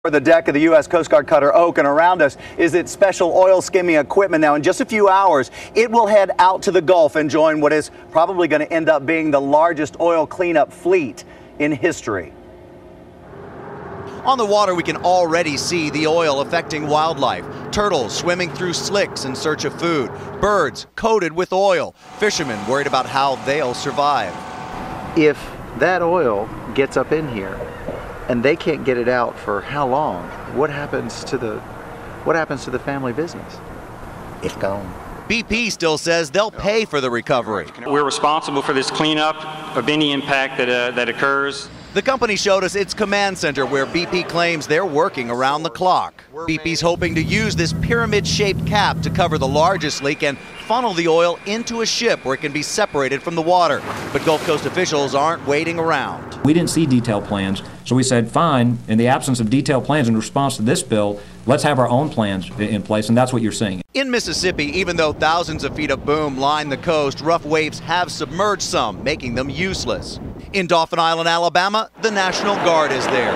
For the deck of the U.S. Coast Guard cutter Oak, and around us is its special oil skimming equipment. Now, in just a few hours, it will head out to the Gulf and join what is probably going to end up being the largest oil cleanup fleet in history. On the water, we can already see the oil affecting wildlife. Turtles swimming through slicks in search of food. Birds coated with oil. Fishermen worried about how they'll survive. If that oil gets up in here and they can't get it out for how long, what happens to the family business? It's gone. BP still says they'll pay for the recovery. We're responsible for this cleanup of any impact that occurs. The company showed us its command center where BP claims they're working around the clock. BP's hoping to use this pyramid-shaped cap to cover the largest leak and funnel the oil into a ship where it can be separated from the water. But Gulf Coast officials aren't waiting around. We didn't see detailed plans, so we said, fine, in the absence of detailed plans in response to this bill, let's have our own plans in place, and that's what you're seeing. In Mississippi, even though thousands of feet of boom line the coast, rough waves have submerged some, making them useless. In Dauphin Island, Alabama, the National Guard is there.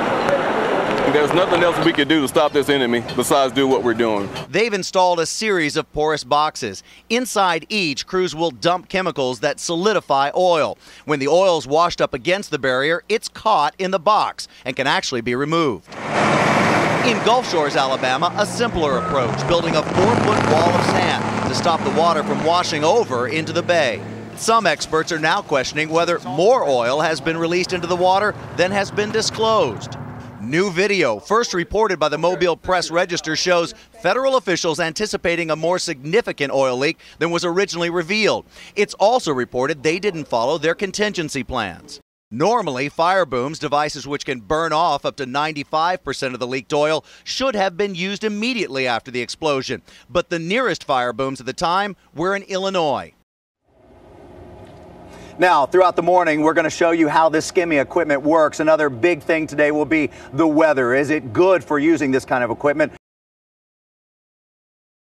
There's nothing else we can do to stop this enemy besides do what we're doing. They've installed a series of porous boxes. Inside each, crews will dump chemicals that solidify oil. When the oil's washed up against the barrier, it's caught in the box and can actually be removed. In Gulf Shores, Alabama, a simpler approach, building a 4-foot wall of sand to stop the water from washing over into the bay. Some experts are now questioning whether more oil has been released into the water than has been disclosed. New video, first reported by the Mobile Press-Register, shows federal officials anticipating a more significant oil leak than was originally revealed. It's also reported they didn't follow their contingency plans. Normally, fire booms, devices which can burn off up to 95% of the leaked oil, should have been used immediately after the explosion. But the nearest fire booms at the time were in Illinois. Now, throughout the morning, we're going to show you how this skimming equipment works. Another big thing today will be the weather. Is it good for using this kind of equipment?